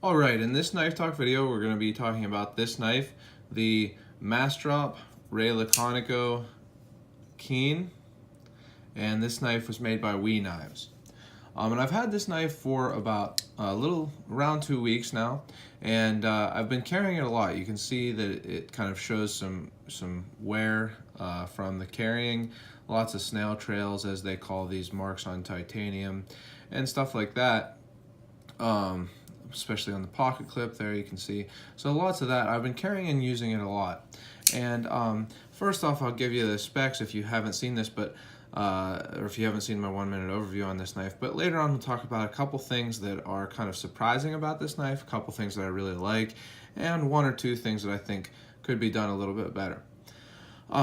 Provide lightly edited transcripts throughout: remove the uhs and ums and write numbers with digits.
Alright, in this knife talk video we're going to be talking about this knife, the MassDrop Laconico Keen, and this knife was made by We Knives. And I've had this knife for about around 2 weeks now, and I've been carrying it a lot. You can see that it kind of shows some wear from the carrying, lots of snail trails as they call these marks on titanium and stuff like that. Especially on the pocket clip there, you can see. So lots of that. I've been carrying and using it a lot. And first off, I'll give you the specs if you haven't seen this, but or if you haven't seen my 1-minute overview on this knife. But later on, we'll talk about a couple things that are kind of surprising about this knife, a couple things that I really like, and 1 or 2 things that I think could be done a little bit better.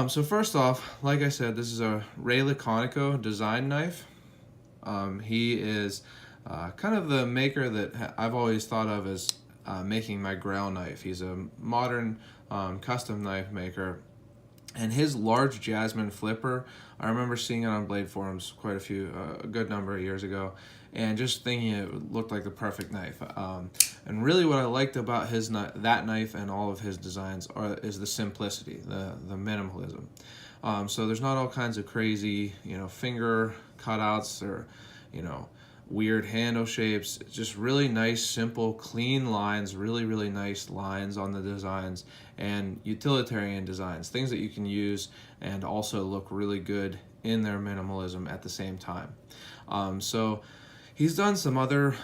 So first off, like I said, this is a Laconico design knife. He is kind of the maker that I've always thought of as making my Grail knife. He's a modern custom knife maker, and his large Jasmine flipper, I remember seeing it on Blade Forums a good number of years ago, and just thinking it looked like the perfect knife. And really what I liked about that knife and all of his designs is the simplicity, the minimalism. So there's not all kinds of crazy, finger cutouts or, weird handle shapes. Just really nice, simple, clean lines, really nice lines on the designs, and utilitarian designs, things that you can use and also look really good in their minimalism at the same time. So he's done some other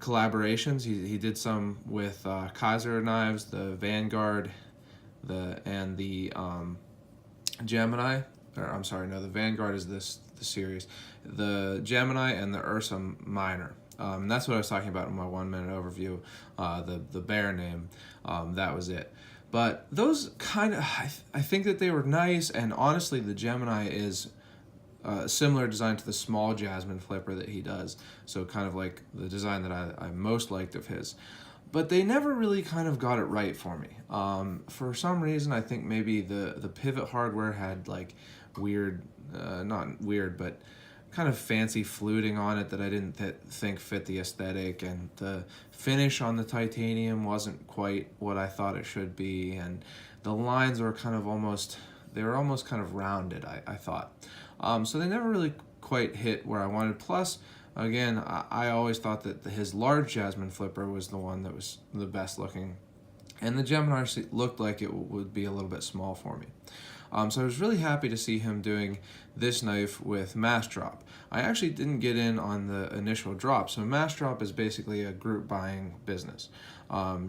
collaborations. He did some with Kaiser knives, the Vanguard, and the Gemini. Or, I'm sorry, no, the Vanguard is the series. The Gemini and the Ursa Minor. That's what I was talking about in my 1-minute overview. The bear name, that was it. But those kind of, I think that they were nice, and honestly, the Gemini is a similar design to the small Jasmine flipper that he does. So kind of like the design that I most liked of his. But they never really kind of got it right for me. For some reason, I think maybe the pivot hardware had like weird, not weird, but kind of fancy fluting on it that I didn't think fit the aesthetic, and the finish on the titanium wasn't quite what I thought it should be, and the lines were kind of almost kind of rounded, I thought. So they never really quite hit where I wanted. Plus, again, I always thought that his large Jasmine flipper was the one that was the best looking, and the Gemini looked like it would be a little bit small for me. So I was really happy to see him doing this knife with MassDrop. I actually didn't get in on the initial drop. So MassDrop is basically a group buying business.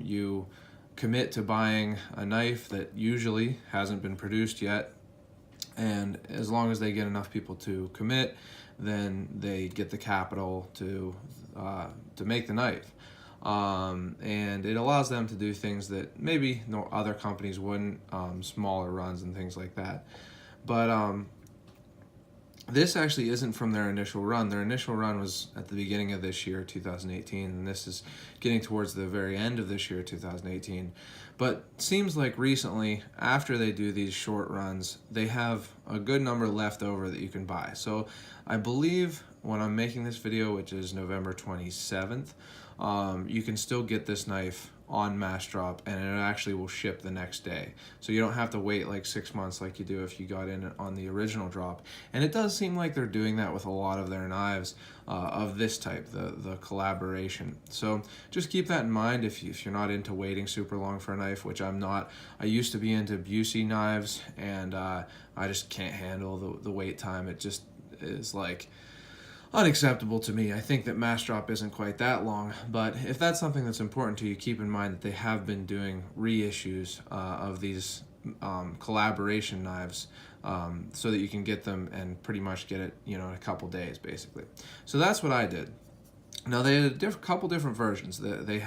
You commit to buying a knife that usually hasn't been produced yet, and as long as they get enough people to commit, then they get the capital to make the knife. And it allows them to do things that maybe no other companies wouldn't, smaller runs and things like that. But this actually isn't from their initial run. Their initial run was at the beginning of this year, 2018, and this is getting towards the very end of this year, 2018. But seems like recently, after they do these short runs, they have a good number left over that you can buy. So I believe when I'm making this video, which is November 27th, you can still get this knife on MassDrop, and it actually will ship the next day. So you don't have to wait like 6 months like you do if you got in on the original drop. And it does seem like they're doing that with a lot of their knives of this type, the collaboration. So just keep that in mind if you're not into waiting super long for a knife, which I'm not. I used to be into Busey knives, and I just can't handle the wait time. It just is like unacceptable to me. I think that MassDrop isn't quite that long, but if that's something that's important to you, keep in mind that they have been doing reissues of these collaboration knives, so that you can get them and pretty much get it, in a couple days, basically. So that's what I did. Now they had a couple different versions. They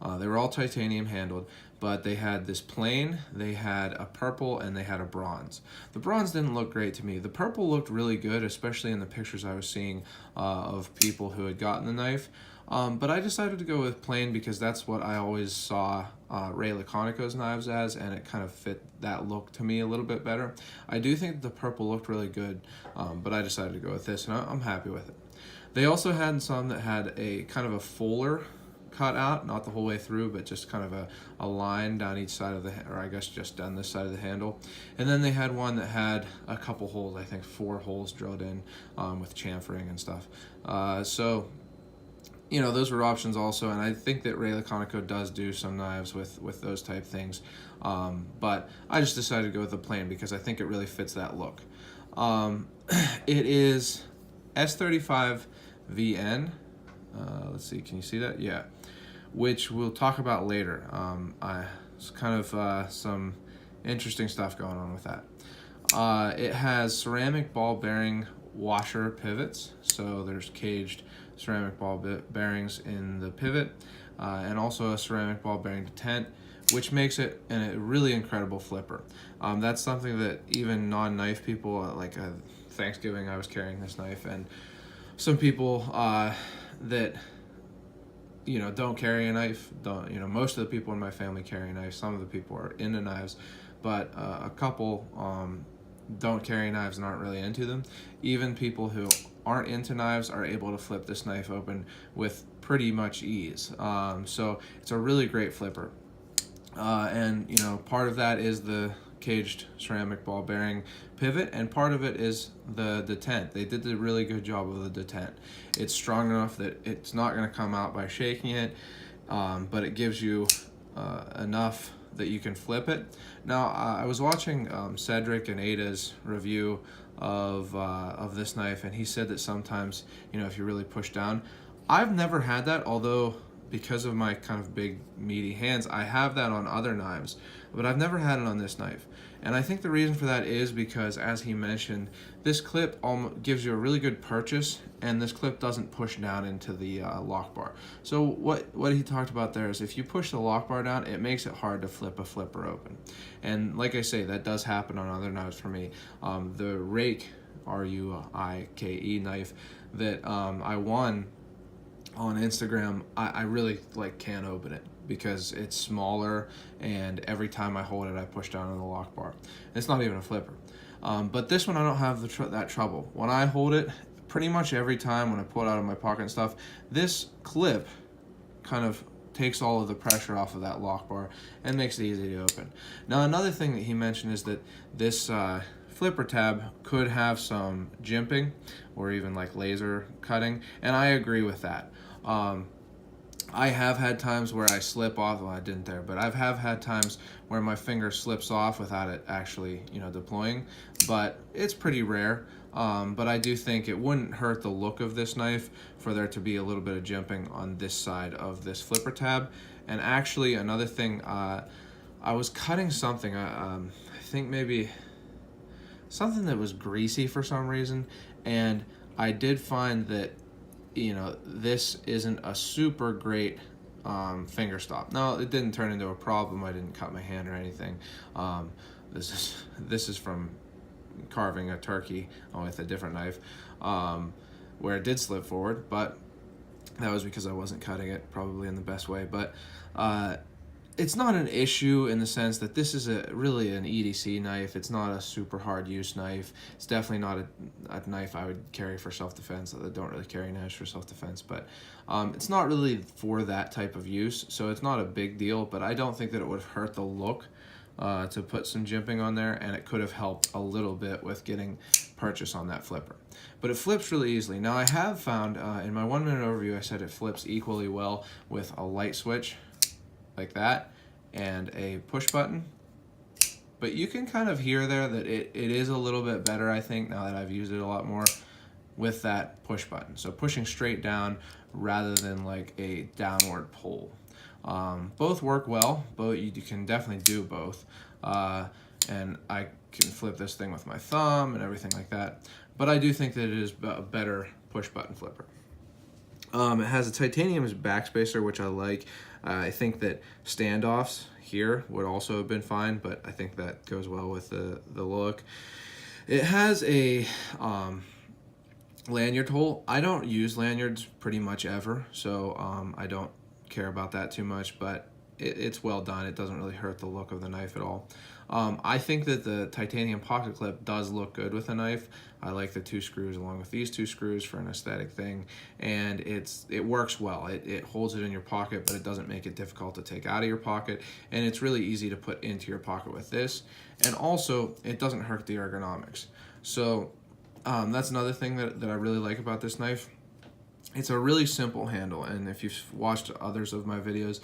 were all titanium handled, but they had this plain, they had a purple, and they had a bronze. The bronze didn't look great to me. The purple looked really good, especially in the pictures I was seeing of people who had gotten the knife. But I decided to go with plain because that's what I always saw Laconico's knives as, and it kind of fit that look to me a little bit better. I do think the purple looked really good, but I decided to go with this, and I'm happy with it. They also had some that had a kind of a fuller cut out, not the whole way through, but just kind of a line down each side of the, or I guess just down this side of the handle. And then they had one that had a couple holes, I think 4 holes drilled in with chamfering and stuff. So, you know, those were options also, and I think that Ray Laconico does do some knives with those type things. But I just decided to go with the plain because I think it really fits that look. It is S35 VN. Let's see, can you see that? Yeah, which we'll talk about later. It's kind of some interesting stuff going on with that. It has ceramic ball bearing washer pivots, so there's caged ceramic ball bearings in the pivot, and also a ceramic ball bearing detent, which makes it a really incredible flipper. That's something that even non-knife people, like Thanksgiving, I was carrying this knife, and some people that, you know, don't carry a knife, most of the people in my family carry a knife, some of the people are into knives, but a couple don't carry knives and aren't really into them. Even people who aren't into knives are able to flip this knife open with pretty much ease. So it's a really great flipper. And, you know, part of that is the caged ceramic ball bearing pivot, and part of it is the detent. They did a really good job of the detent. It's strong enough that it's not going to come out by shaking it, but it gives you enough that you can flip it. Now, I was watching Cedric and Ada's review of this knife, and he said that sometimes, you know, if you really push down, I've never had that, although because of my kind of big meaty hands, I have that on other knives, but I've never had it on this knife. And I think the reason for that is because, as he mentioned, this clip gives you a really good purchase, and this clip doesn't push down into the lock bar. So what he talked about there is if you push the lock bar down, it makes it hard to flip a flipper open. And like I say, that does happen on other knives for me. The Rake, R-U-I-K-E knife that I won on Instagram, I really can't open it because it's smaller, and every time I hold it I push down on the lock bar. It's not even a flipper. But this one I don't have that trouble. When I hold it, pretty much every time when I pull it out of my pocket and stuff, this clip kind of takes all of the pressure off of that lock bar and makes it easy to open. Now, another thing that he mentioned is that this flipper tab could have some jimping or even like laser cutting, and I agree with that. I have had times where I slip off, well, I didn't there, but I have had times where my finger slips off without it actually, you know, deploying, but it's pretty rare. But I do think it wouldn't hurt the look of this knife for there to be a little bit of jimping on this side of this flipper tab. And actually, another thing, I was cutting something, I think maybe something that was greasy for some reason, and I did find that, you know, this isn't a super great finger stop. Now, it didn't turn into a problem. I didn't cut my hand or anything. This is from carving a turkey with a different knife, where it did slip forward, but that was because I wasn't cutting it probably in the best way. But it's not an issue in the sense that this is really an EDC knife. It's not a super hard use knife. It's definitely not a knife I would carry for self-defense. I don't really carry knives for self-defense, but it's not really for that type of use, so it's not a big deal. But I don't think that it would hurt the look to put some jimping on there, and it could have helped a little bit with getting purchase on that flipper. But it flips really easily. Now, I have found in my 1 minute overview, I said it flips equally well with a light switch like that and a push button, but you can kind of hear there that it is a little bit better, I think, now that I've used it a lot more with that push button. So pushing straight down rather than like a downward pull. Both work well. You can definitely do both, and I can flip this thing with my thumb and everything like that, but I do think that it is a better push button flipper. It has a titanium backspacer, which I like. I think that standoffs here would also have been fine, but I think that goes well with the look. It has a lanyard hole. I don't use lanyards pretty much ever, so I don't care about that too much, but it's well done. It doesn't really hurt the look of the knife at all. I think that the titanium pocket clip does look good with a knife. I like the 2 screws along with these 2 screws for an aesthetic thing, and it works well. It holds it in your pocket, but it doesn't make it difficult to take out of your pocket, and it's really easy to put into your pocket with this. And also, it doesn't hurt the ergonomics. So that's another thing that I really like about this knife. It's a really simple handle, and if you've watched others of my videos,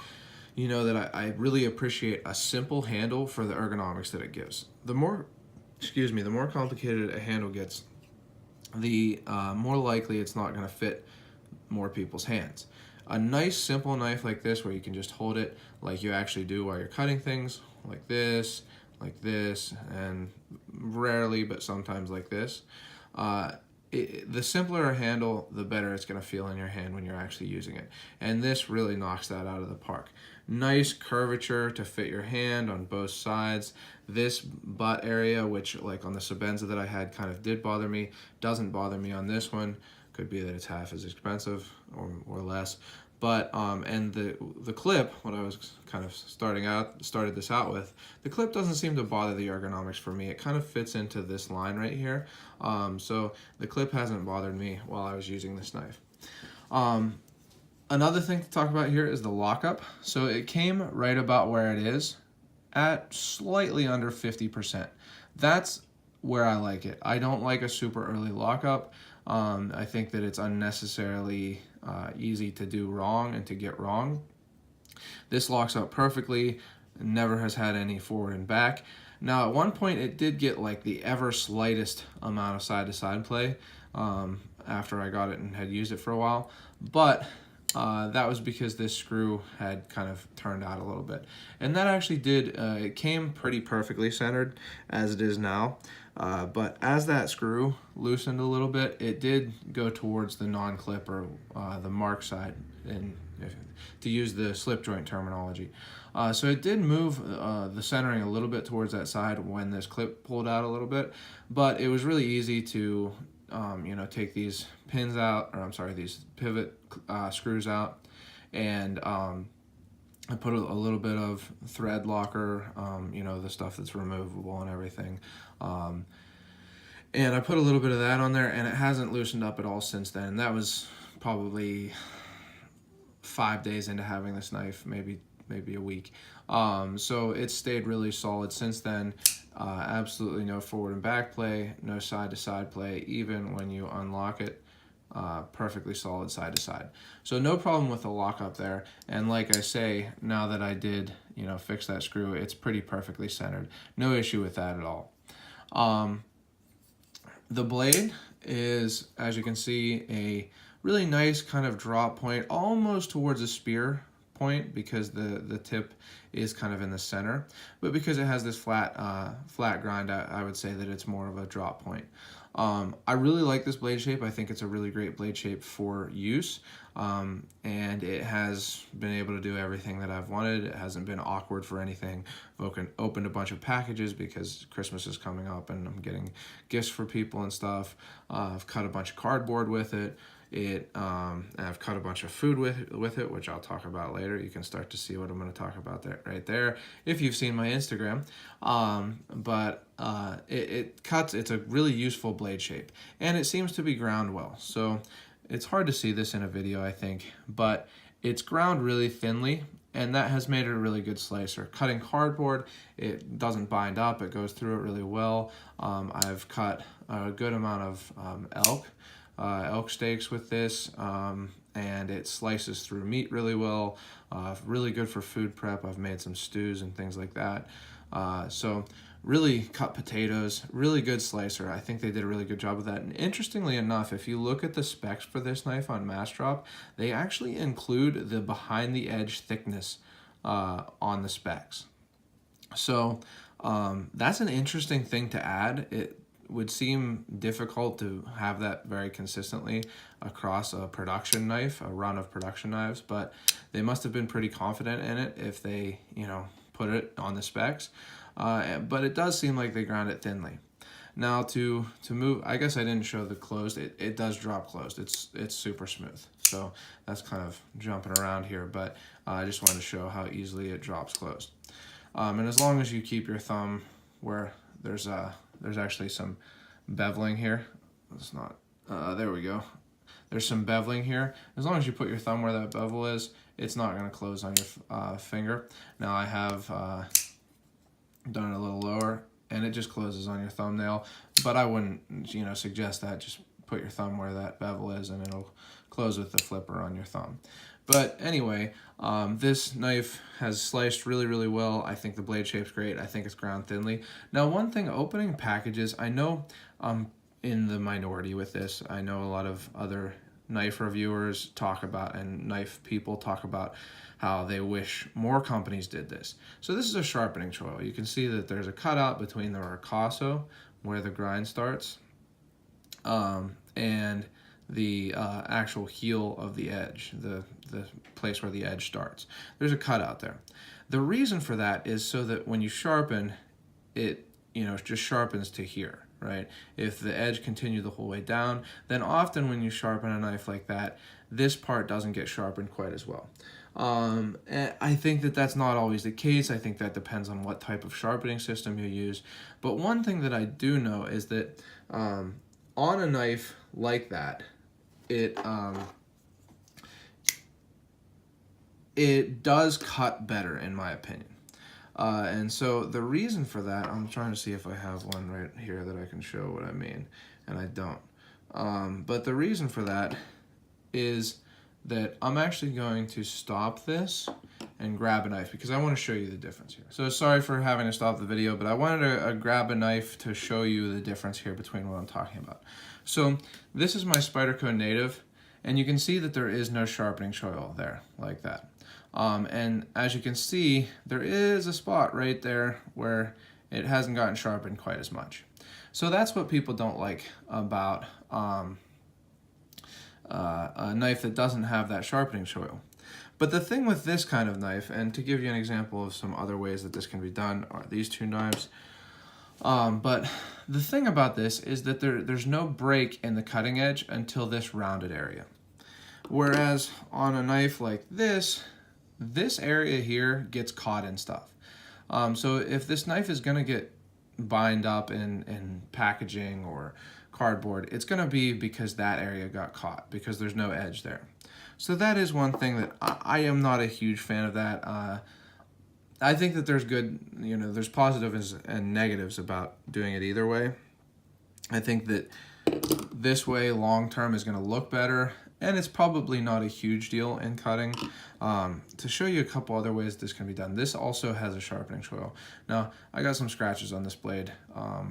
you know that I really appreciate a simple handle for the ergonomics that it gives. The more complicated a handle gets, the more likely it's not going to fit more people's hands. A nice simple knife like this, where you can just hold it like you actually do while you're cutting things, like this, and rarely, but sometimes like this. The simpler a handle, the better it's going to feel in your hand when you're actually using it. And this really knocks that out of the park. Nice curvature to fit your hand on both sides. This butt area, which like on the Sebenza that I had kind of did bother me, doesn't bother me on this one. Could be that it's half as expensive or less. But and the clip, what I was kind of started this out with, the clip doesn't seem to bother the ergonomics for me. It kind of fits into this line right here. So the clip hasn't bothered me while I was using this knife. Another thing to talk about here is the lockup. So it came right about where it is, at slightly under 50%. That's where I like it. I don't like a super early lockup. I think that it's unnecessarily easy to do wrong and to get wrong. This locks up perfectly, never has had any forward and back. Now at one point it did get like the ever slightest amount of side-to-side play after I got it and had used it for a while, but that was because this screw had kind of turned out a little bit. And that actually did, it came pretty perfectly centered as it is now. But as that screw loosened a little bit, it did go towards the non-clip or the mark side, to use the slip joint terminology. So it did move the centering a little bit towards that side when this clip pulled out a little bit, but it was really easy to take these pins out, or I'm sorry, these pivot screws out, and I put a little bit of thread locker, the stuff that's removable and everything. And I put a little bit of that on there, and it hasn't loosened up at all since then. That was probably 5 days into having this knife, maybe a week. So it's stayed really solid since then. Absolutely no forward and back play, no side to side play, even when you unlock it. Perfectly solid side to side. So no problem with the lockup there. And like I say, now that I did, fix that screw, it's pretty perfectly centered. No issue with that at all. The blade is, as you can see, a really nice kind of drop point, almost towards a spear point, because the tip is kind of in the center, but because it has this flat grind, I would say that it's more of a drop point. I really like this blade shape. I think it's a really great blade shape for use, and it has been able to do everything that I've wanted. It hasn't been awkward for anything. I've opened a bunch of packages because Christmas is coming up and I'm getting gifts for people and stuff. I've cut a bunch of cardboard with it. I've cut a bunch of food with it, which I'll talk about later. You can start to see what I'm going to talk about right there if you've seen my Instagram. It cuts. It's a really useful blade shape, and it seems to be ground well. So it's hard to see this in a video, I think, but it's ground really thinly, and that has made it a really good slicer. Cutting cardboard, it doesn't bind up. It goes through it really well. I've cut a good amount of elk steaks with this, and it slices through meat really well. Really good for food prep. I've made some stews and things like that. So really cut potatoes, really good slicer. I think they did a really good job of that. And interestingly enough, if you look at the specs for this knife on MassDrop, they actually include the behind the edge thickness on the specs. So that's an interesting thing to add. It would seem difficult to have that very consistently across a production knife, a run of production knives, but they must have been pretty confident in it if they, put it on the specs. But it does seem like they ground it thinly. Now to move, I guess I didn't show the closed. It does drop closed. It's super smooth. So that's kind of jumping around here, but I just wanted to show how easily it drops closed. And as long as you keep your thumb where there's actually some beveling here. It's not, there we go. There's some beveling here. As long as you put your thumb where that bevel is, it's not going to close on your finger. Now I have done it a little lower, and it just closes on your thumbnail, but I wouldn't, suggest that. Just put your thumb where that bevel is, and it'll close with the flipper on your thumb. But anyway, this knife has sliced really, really well. I think the blade shape's great. I think it's ground thinly. Now, one thing, opening packages, I know I'm in the minority with this. I know a lot of other knife reviewers talk about, and knife people talk about how they wish more companies did this. So this is a sharpening choil. You can see that there's a cutout between the ricasso, where the grind starts, and the actual heel of the edge, the place where the edge starts. There's a cutout there. The reason for that is so that when you sharpen, it just sharpens to here, right? If the edge continued the whole way down, then often when you sharpen a knife like that, this part doesn't get sharpened quite as well. And I think that that's not always the case. I think that depends on what type of sharpening system you use. But one thing that I do know is that on a knife like that, it does cut better, in my opinion. And so the reason for that, I'm trying to see if I have one right here that I can show what I mean, and I don't. But the reason for that is that I'm actually going to stop this and grab a knife because I want to show you the difference here. So sorry for having to stop the video, but I wanted to grab a knife to show you the difference here between what I'm talking about. So this is my Spyderco Native, and you can see that there is no sharpening choil there like that. And as you can see, there is a spot right there where it hasn't gotten sharpened quite as much. So that's what people don't like about a knife that doesn't have that sharpening choil. But the thing with this kind of knife, and to give you an example of some other ways that this can be done, are these two knives. But the thing about this is that there's no break in the cutting edge until this rounded area. Whereas on a knife like this area here gets caught in stuff. So if this knife is going to get bind up in packaging or cardboard, it's going to be because that area got caught, because there's no edge there. So that is one thing that I am not a huge fan of that. I think that there's there's positives and negatives about doing it either way. I think that this way long term is going to look better, and it's probably not a huge deal in cutting. To show you a couple other ways this can be done, this also has a sharpening choil. Now, I got some scratches on this blade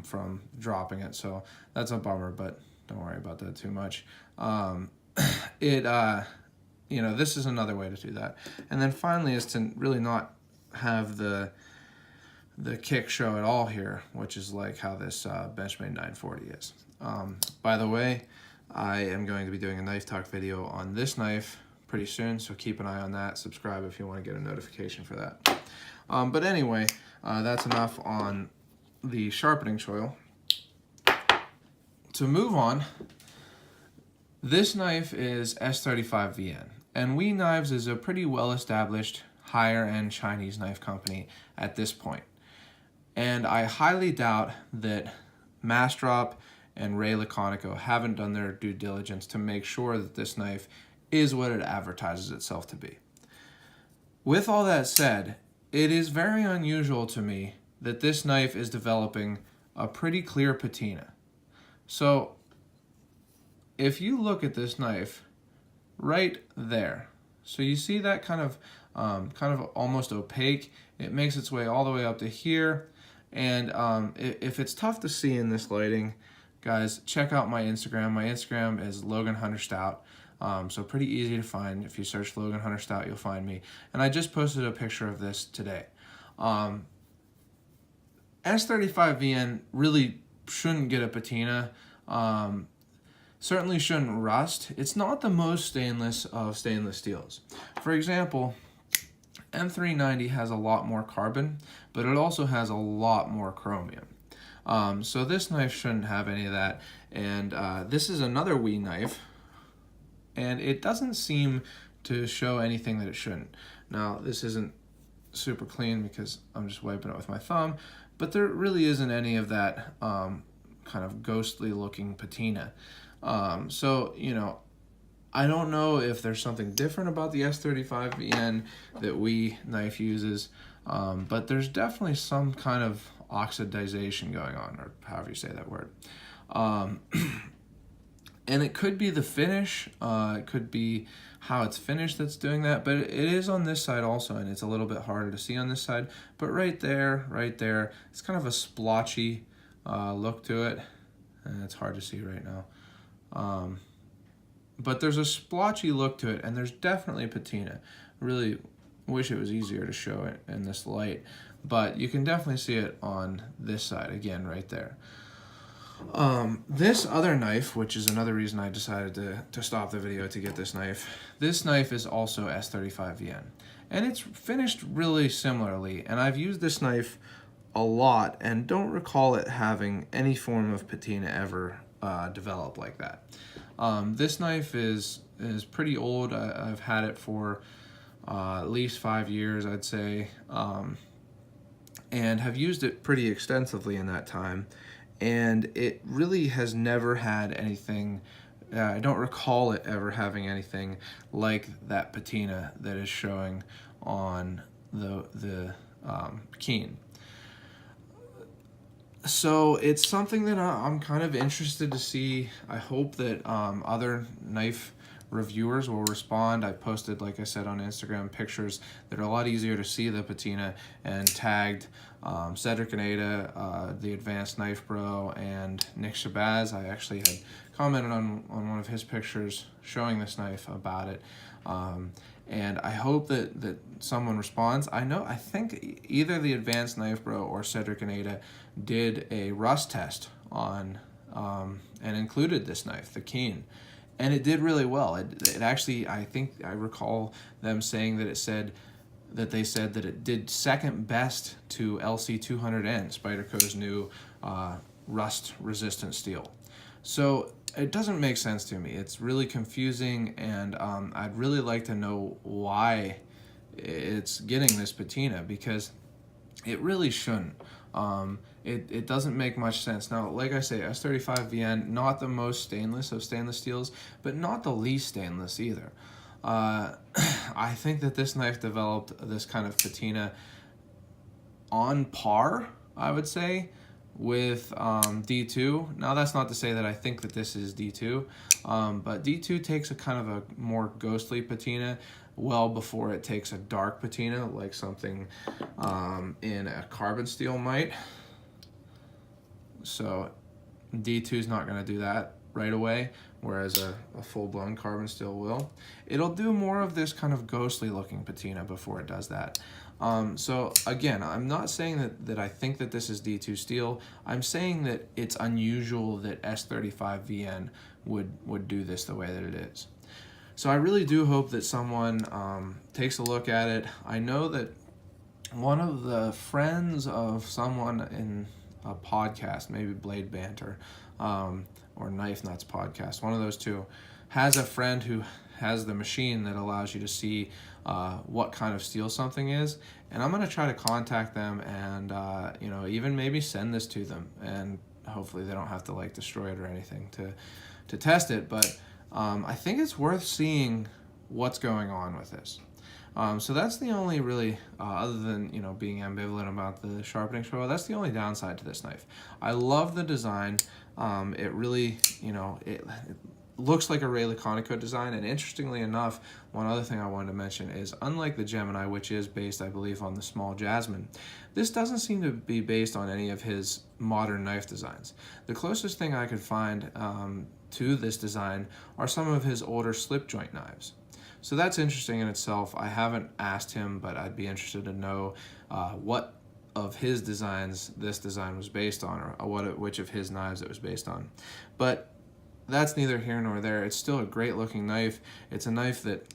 from dropping it, so that's a bummer, but don't worry about that too much. This is another way to do that. And then finally is to really not have the kick show at all here, which is like how this Benchmade 940 is. By the way, I am going to be doing a knife talk video on this knife pretty soon, so keep an eye on that. Subscribe if you want to get a notification for that. But anyway, that's enough on the sharpening choil. To move on, this knife is S35VN, and We Knives is a pretty well-established higher-end Chinese knife company at this point. And I highly doubt that MassDrop and Laconico haven't done their due diligence to make sure that this knife is what it advertises itself to be. With all that said, it is very unusual to me that this knife is developing a pretty clear patina. So if you look at this knife right there, so you see that kind of almost opaque. It makes its way all the way up to here, and if it's tough to see in this lighting, guys, check out my Instagram. My Instagram is Logan Hunter Stout, so pretty easy to find. If you search Logan Hunter Stout, you'll find me, and I just posted a picture of this today. S35VN really shouldn't get a patina. Certainly shouldn't rust. It's not the most stainless of stainless steels. For example, M390 has a lot more carbon, but it also has a lot more chromium. So this knife shouldn't have any of that. And this is another We knife, and it doesn't seem to show anything that it shouldn't. Now, this isn't super clean because I'm just wiping it with my thumb, but there really isn't any of that kind of ghostly looking patina. So, you know, I don't know if there's something different about the S35VN that we knife uses, but there's definitely some kind of oxidization going on, or however you say that word. And it could be the finish, it could be how it's finished that's doing that, but it is on this side also, and it's a little bit harder to see on this side. But right there, it's kind of a splotchy look to it, and it's hard to see right now. But there's a splotchy look to it, and there's definitely patina. Really wish it was easier to show it in this light, but you can definitely see it on this side, again, right there. This other knife, which is another reason I decided to stop the video to get this knife, this knife is also S35VN, and it's finished really similarly, and I've used this knife a lot and don't recall it having any form of patina ever develop like that. This knife is pretty old. I've had it for at least 5 years, I'd say, and have used it pretty extensively in that time. And it really has never had anything, I don't recall it ever having anything like that patina that is showing on the Keen. So it's something that I'm kind of interested to see. I hope that other knife reviewers will respond. I posted, like I said, on Instagram pictures that are a lot easier to see the patina, and tagged Cedric and Ada, the Advanced Knife Bro, and Nick Shabazz. I actually had commented on one of his pictures showing this knife about it. And I hope that someone responds. I think either the Advanced Knife Bro or Cedric and Ada did a rust test on and included this knife, the Keen. And it did really well. It actually, I think I recall them saying that they said that it did second best to LC200N, Spyderco's new rust-resistant steel. So it doesn't make sense to me. It's really confusing, and I'd really like to know why it's getting this patina, because it really shouldn't. It doesn't make much sense. Now, like I say, S35VN, not the most stainless of stainless steels, but not the least stainless either. I think that this knife developed this kind of patina on par, I would say, with D2. Now, that's not to say that I think that this is D2, but D2 takes a kind of a more ghostly patina well before it takes a dark patina, like something in a carbon steel might. So D2 is not going to do that right away, whereas a full-blown carbon steel will. It'll do more of this kind of ghostly looking patina before it does that. So again, I'm not saying that I think that this is D2 steel. I'm saying that it's unusual that S35VN would do this the way that it is. So I really do hope that someone takes a look at it. I know that one of the friends of someone in a podcast, maybe Blade Banter, or Knife Nuts podcast, one of those two, has a friend who has the machine that allows you to see what kind of steel something is, and I'm going to try to contact them and you know, even maybe send this to them, and hopefully they don't have to like destroy it or anything to test it, but I think it's worth seeing what's going on with this. So that's the only really, other than, you know, being ambivalent about the Sharpening Choil, that's the only downside to this knife. I love the design. It really, you know, it looks like a Ray Laconico design, and interestingly enough, one other thing I wanted to mention is, unlike the Gemini, which is based, I believe, on the small Jasmine, this doesn't seem to be based on any of his modern knife designs. The closest thing I could find to this design are some of his older slip joint knives. So that's interesting in itself. I haven't asked him, but I'd be interested to know what of his designs this design was based on, or which of his knives it was based on. But that's neither here nor there. It's still a great looking knife. It's a knife that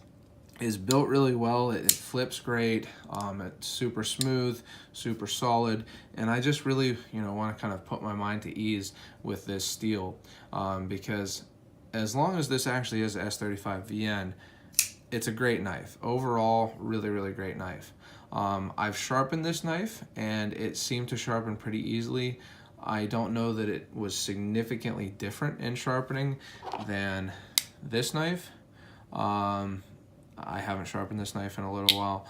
is built really well. It flips great. It's super smooth, super solid, and I just really, you know, want to kind of put my mind to ease with this steel, because as long as this actually is S35VN, it's a great knife. Overall, really, really great knife. I've sharpened this knife and it seemed to sharpen pretty easily. I don't know that it was significantly different in sharpening than this knife. I haven't sharpened this knife in a little while,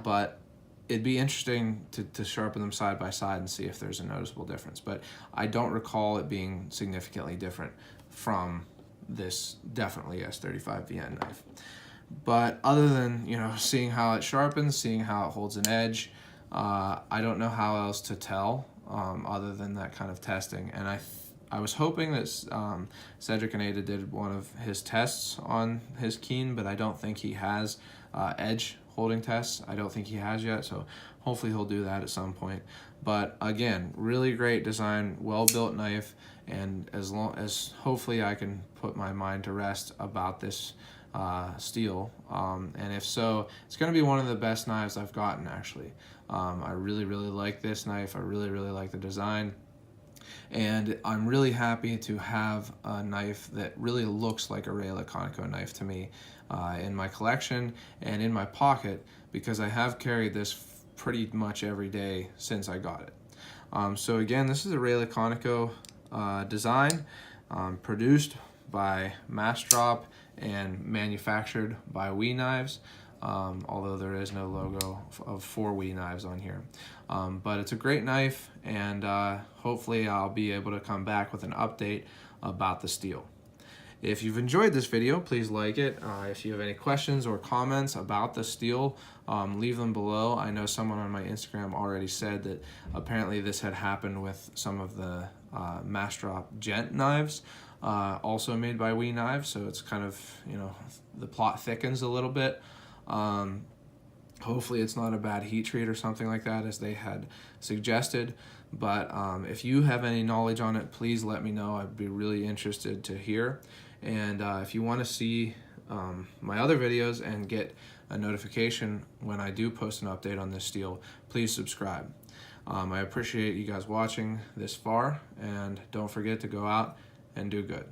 but it'd be interesting to sharpen them side by side and see if there's a noticeable difference. But I don't recall it being significantly different from this definitely S35VN knife. But other than, you know, seeing how it sharpens, seeing how it holds an edge, I don't know how else to tell other than that kind of testing. And I was hoping that Cedric and Ada did one of his tests on his Keen, but I don't think he has edge holding tests. I don't think he has yet, so hopefully he'll do that at some point. But again, really great design, well-built knife, and as hopefully I can put my mind to rest about this steel, and if so, it's going to be one of the best knives I've gotten, actually. I really, really like this knife. I really, really like the design, and I'm really happy to have a knife that really looks like a Ray Laconico knife to me in my collection and in my pocket, because I have carried this pretty much every day since I got it. So again, this is a Ray Laconico design, produced by MassDrop and manufactured by We Knives, although there is no logo of 4 We Knives on here. But it's a great knife, and hopefully I'll be able to come back with an update about the steel. If you've enjoyed this video, please like it. If you have any questions or comments about the steel, leave them below. I know someone on my Instagram already said that apparently this had happened with some of the MassDrop Gent knives, also made by We Knives, so it's kind of, you know, the plot thickens a little bit. Hopefully it's not a bad heat treat or something like that, as they had suggested. But if you have any knowledge on it, please let me know. I'd be really interested to hear. And if you want to see my other videos and get a notification when I do post an update on this steel, please subscribe. I appreciate you guys watching this far, and don't forget to go out and do good.